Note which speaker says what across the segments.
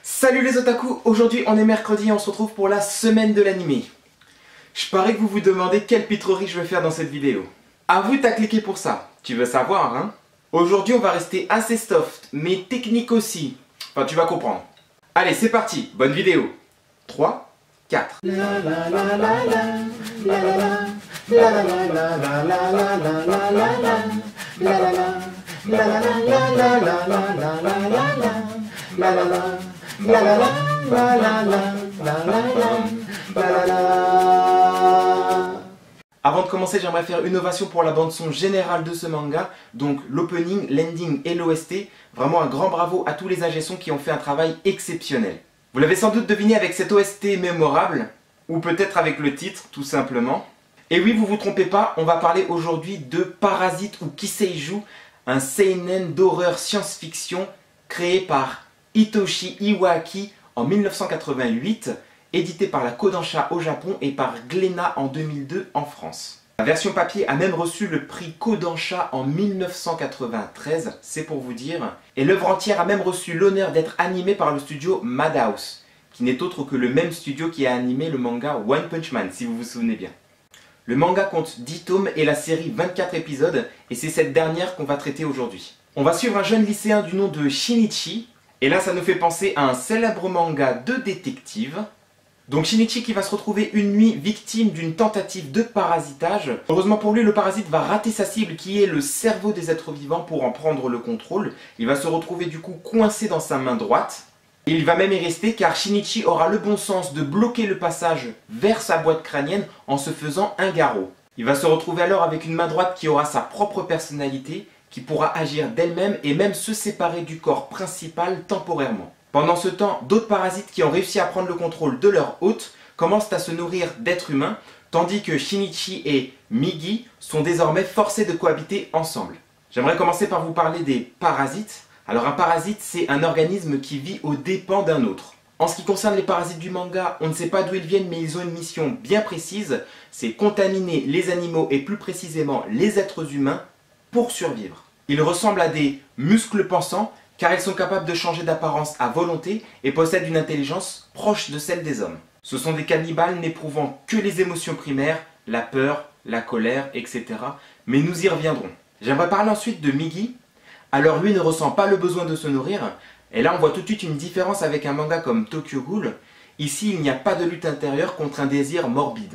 Speaker 1: Salut les otaku, aujourd'hui on est mercredi et on se retrouve pour la semaine de l'animé. Je parie que vous vous demandez quelle pitrerie je vais faire dans cette vidéo. À vous t'as cliqué pour ça, tu veux savoir hein? Aujourd'hui on va rester assez soft, mais technique aussi. Enfin tu vas comprendre. Allez c'est parti, bonne vidéo. 3, 4. Avant de commencer, j'aimerais faire une ovation pour la bande son générale de ce manga, donc l'opening, l'ending et l'OST. Vraiment un grand bravo à tous les ingé-sons qui ont fait un travail exceptionnel. Vous l'avez sans doute deviné avec cette OST mémorable, ou peut-être avec le titre, tout simplement. Et oui, vous vous trompez pas, on va parler aujourd'hui de Parasite ou Kiseiju, un seinen d'horreur science-fiction créé par Hitoshi Iwaki en 1988, édité par la Kodansha au Japon et par Glénat en 2002 en France. La version papier a même reçu le prix Kodansha en 1993, c'est pour vous dire, et l'œuvre entière a même reçu l'honneur d'être animée par le studio Madhouse, qui n'est autre que le même studio qui a animé le manga One Punch Man, si vous vous souvenez bien. Le manga compte 10 tomes et la série 24 épisodes, et c'est cette dernière qu'on va traiter aujourd'hui. On va suivre un jeune lycéen du nom de Shinichi, et là ça nous fait penser à un célèbre manga de détective. Donc Shinichi qui va se retrouver une nuit victime d'une tentative de parasitage. Heureusement pour lui, le parasite va rater sa cible qui est le cerveau des êtres vivants pour en prendre le contrôle. Il va se retrouver du coup coincé dans sa main droite. Et il va même y rester car Shinichi aura le bon sens de bloquer le passage vers sa boîte crânienne en se faisant un garrot. Il va se retrouver alors avec une main droite qui aura sa propre personnalité, qui pourra agir d'elle-même et même se séparer du corps principal temporairement. Pendant ce temps, d'autres parasites qui ont réussi à prendre le contrôle de leur hôte commencent à se nourrir d'êtres humains, tandis que Shinichi et Migi sont désormais forcés de cohabiter ensemble. J'aimerais commencer par vous parler des parasites. Alors un parasite, c'est un organisme qui vit aux dépens d'un autre. En ce qui concerne les parasites du manga, on ne sait pas d'où ils viennent, mais ils ont une mission bien précise, c'est contaminer les animaux et plus précisément les êtres humains pour survivre. Ils ressemblent à des muscles pensants, car ils sont capables de changer d'apparence à volonté et possèdent une intelligence proche de celle des hommes. Ce sont des cannibales n'éprouvant que les émotions primaires, la peur, la colère, etc. Mais nous y reviendrons. J'aimerais parler ensuite de Migi. Alors lui ne ressent pas le besoin de se nourrir, et là on voit tout de suite une différence avec un manga comme Tokyo Ghoul. Ici il n'y a pas de lutte intérieure contre un désir morbide.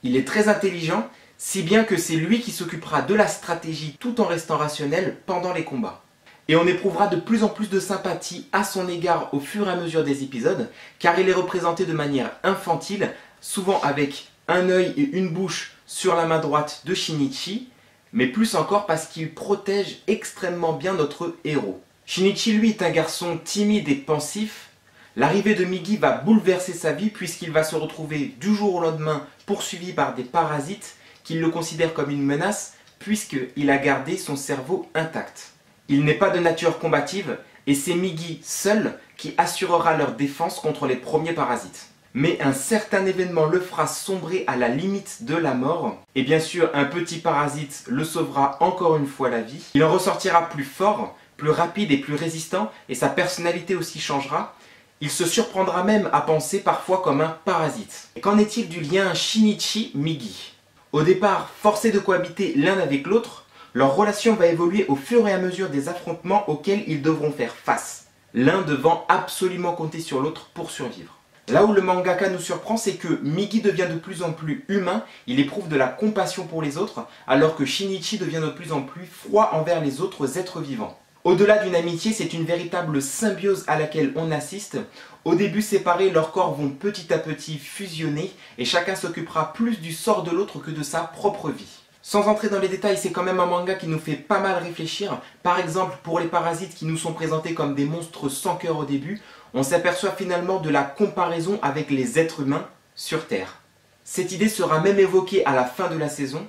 Speaker 1: Il est très intelligent, si bien que c'est lui qui s'occupera de la stratégie tout en restant rationnel pendant les combats. Et on éprouvera de plus en plus de sympathie à son égard au fur et à mesure des épisodes, car il est représenté de manière infantile, souvent avec un œil et une bouche sur la main droite de Shinichi, mais plus encore parce qu'il protège extrêmement bien notre héros. Shinichi, lui, est un garçon timide et pensif. L'arrivée de Migi va bouleverser sa vie puisqu'il va se retrouver du jour au lendemain poursuivi par des parasites qui le considèrent comme une menace puisqu'il a gardé son cerveau intact. Il n'est pas de nature combative et c'est Migi seul qui assurera leur défense contre les premiers parasites. Mais un certain événement le fera sombrer à la limite de la mort et bien sûr un petit parasite le sauvera encore une fois la vie. Il en ressortira plus fort, plus rapide et plus résistant et sa personnalité aussi changera. Il se surprendra même à penser parfois comme un parasite. Qu'en est-il du lien Shinichi-Migi? Au départ, forcés de cohabiter l'un avec l'autre, leur relation va évoluer au fur et à mesure des affrontements auxquels ils devront faire face, l'un devant absolument compter sur l'autre pour survivre. Là où le mangaka nous surprend, c'est que Migi devient de plus en plus humain, il éprouve de la compassion pour les autres, alors que Shinichi devient de plus en plus froid envers les autres êtres vivants. Au-delà d'une amitié, c'est une véritable symbiose à laquelle on assiste. Au début séparés, leurs corps vont petit à petit fusionner et chacun s'occupera plus du sort de l'autre que de sa propre vie. Sans entrer dans les détails, c'est quand même un manga qui nous fait pas mal réfléchir. Par exemple, pour les parasites qui nous sont présentés comme des monstres sans cœur au début, on s'aperçoit finalement de la comparaison avec les êtres humains sur Terre. Cette idée sera même évoquée à la fin de la saison.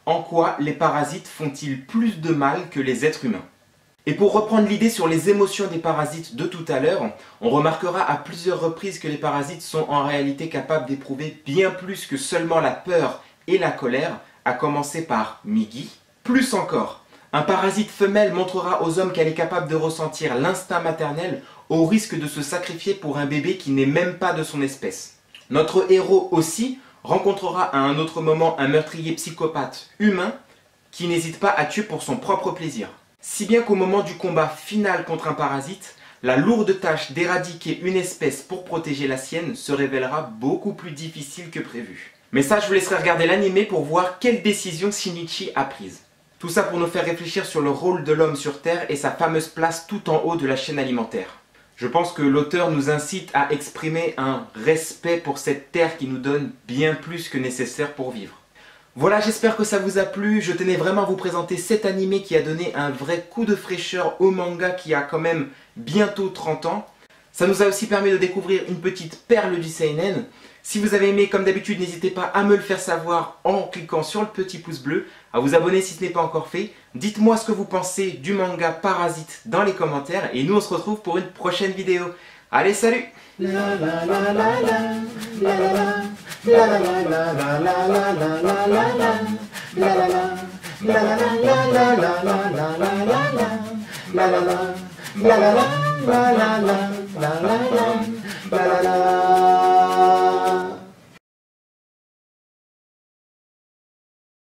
Speaker 1: En quoi les parasites font-ils plus de mal que les êtres humains? Et pour reprendre l'idée sur les émotions des parasites de tout à l'heure, on remarquera à plusieurs reprises que les parasites sont en réalité capables d'éprouver bien plus que seulement la peur et la colère, à commencer par Migi. Plus encore, un parasite femelle montrera aux hommes qu'elle est capable de ressentir l'instinct maternel au risque de se sacrifier pour un bébé qui n'est même pas de son espèce. Notre héros aussi rencontrera à un autre moment un meurtrier psychopathe humain qui n'hésite pas à tuer pour son propre plaisir. Si bien qu'au moment du combat final contre un parasite, la lourde tâche d'éradiquer une espèce pour protéger la sienne se révélera beaucoup plus difficile que prévu. Mais ça, je vous laisserai regarder l'animé pour voir quelle décision Shinichi a prise. Tout ça pour nous faire réfléchir sur le rôle de l'homme sur Terre et sa fameuse place tout en haut de la chaîne alimentaire. Je pense que l'auteur nous incite à exprimer un respect pour cette Terre qui nous donne bien plus que nécessaire pour vivre. Voilà, j'espère que ça vous a plu. Je tenais vraiment à vous présenter cet animé qui a donné un vrai coup de fraîcheur au manga qui a quand même bientôt 30 ans. Ça nous a aussi permis de découvrir une petite perle du seinen. Si vous avez aimé, comme d'habitude, n'hésitez pas à me le faire savoir en cliquant sur le petit pouce bleu, à vous abonner si ce n'est pas encore fait. Dites-moi ce que vous pensez du manga Parasite dans les commentaires et nous on se retrouve pour une prochaine vidéo. Allez, salut! La la la